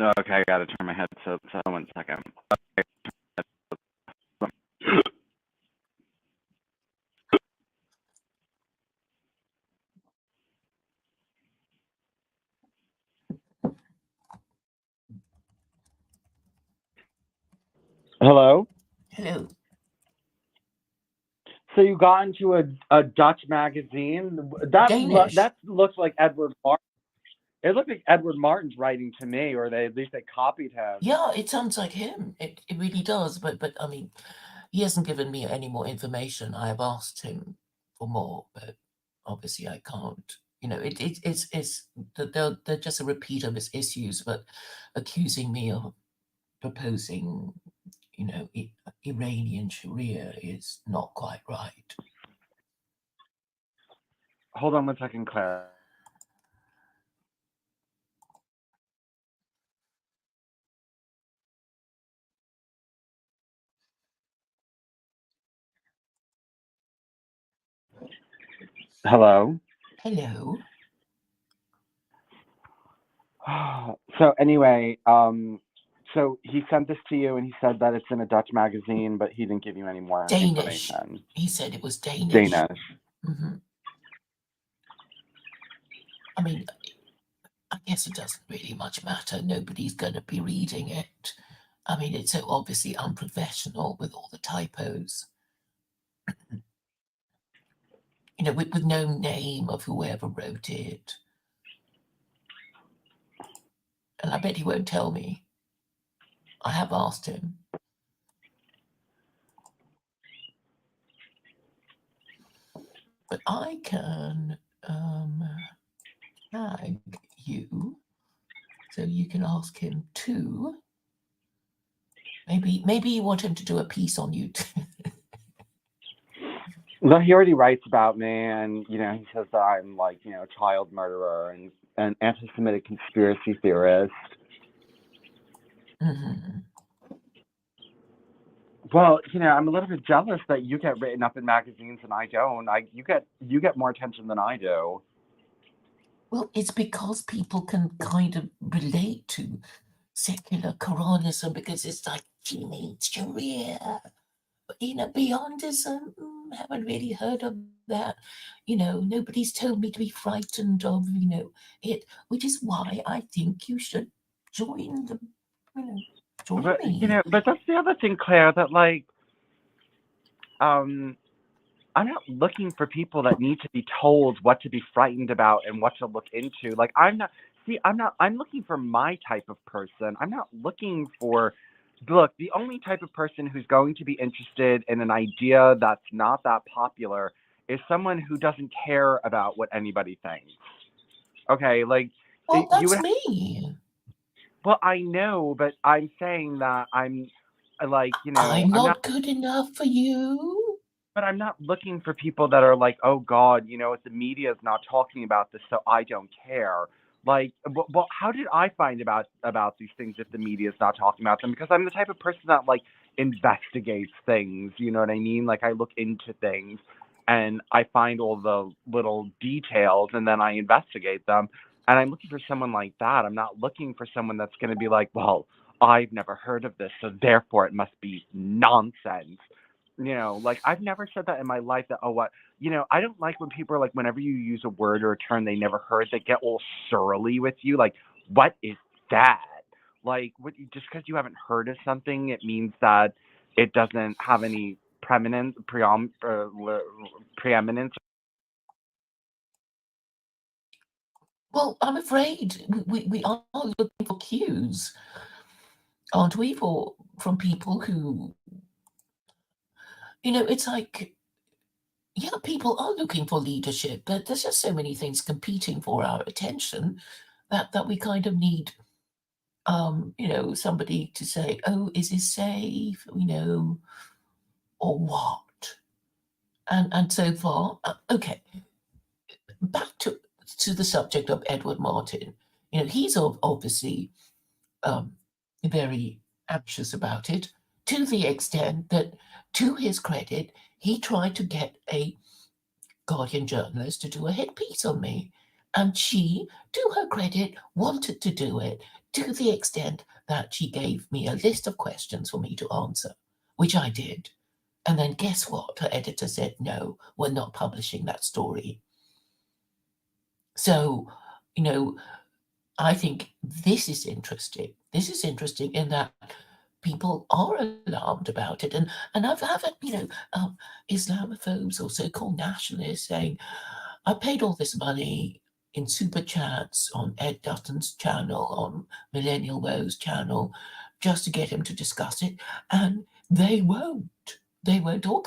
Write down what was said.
Okay, I gotta turn my headset. So 1 second. Hello. Hello. So you got into a Dutch magazine. Danish. That looks like Edward Martin. It looked like Edward Martin's writing to me, or they at least they copied him. Yeah, it sounds like him. It really does. But I mean, he hasn't given me any more information. I have asked him for more, but obviously I can't. It's they're just a repeat of his issues, but accusing me of proposing, Iranian Sharia is not quite right. Hold on 1 second, Claire. Hello. Hello. So anyway, so he sent this to you, and he said that it's in a Dutch magazine, but he didn't give you any more Danish. information. He said it was Danish. Danish. hmm I mean, I guess it doesn't really much matter. Nobody's going to be reading it. I mean, it's so obviously unprofessional with all the typos. With no name of whoever wrote it. And I bet he won't tell me. I have asked him. But I can tag you so you can ask him too. Maybe you want him to do a piece on you too. Well, he already writes about me, and he says that I'm like a child murderer and an anti-Semitic conspiracy theorist. Mm-hmm. Well, I'm a little bit jealous that you get written up in magazines and I don't. You get more attention than I do. Well, it's because people can kind of relate to secular Quranism because it's like she needs Sharia. But beyondism, haven't really heard of that. Nobody's told me to be frightened of, it, which is why I think you should join the, join But me. but that's the other thing, Claire. That like, um, I'm not looking for people that need to be told what to be frightened about and what to look into. Like, I'm not. See, I'm not. I'm looking for my type of person. I'm not looking for. Look, the only type of person who's going to be interested in an idea that's not that popular is someone who doesn't care about what anybody thinks. Okay, like Well, you that's would. me. Well, I know, but I'm saying that I'm like, I'm I'm not. not good enough for you. But I'm not looking for people that are like, oh God, the media is not talking about this, so I don't care. Like, well, how did I find about these things if the media is not talking about them? Because I'm the type of person that like investigates things. You know what I mean? Like, I look into things and I find all the little details and then I investigate them. And I'm looking for someone like that. I'm not looking for someone that's going to be like, well, I've never heard of this, so therefore it must be nonsense. Like I've never said that in my life that, oh, what, I don't like when people are like, whenever you use a word or a term they never heard, they get all surly with you. Like, what is that? Like, what, just because you haven't heard of something, it means that it doesn't have any preeminence. Well, I'm afraid we are looking for cues, aren't we, from people who, it's like, yeah, people are looking for leadership, but there's just so many things competing for our attention that we kind of need, somebody to say, "Oh, is this safe?" Or what? And so far, okay. Back to the subject of Edward Martin. He's obviously um, very anxious about it, to the extent that, to his credit, he tried to get a Guardian journalist to do a hit piece on me. And she, to her credit, wanted to do it to the extent that she gave me a list of questions for me to answer, which I did. And then guess what? Her editor said, no, we're not publishing that story. So, I think this is interesting. This is interesting in that people are alarmed about it. And I've had, Islamophobes or so-called nationalists saying, I paid all this money in super chats on Ed Dutton's channel, on Millennial Woe's channel, just to get him to discuss it. And they won't. They won't talk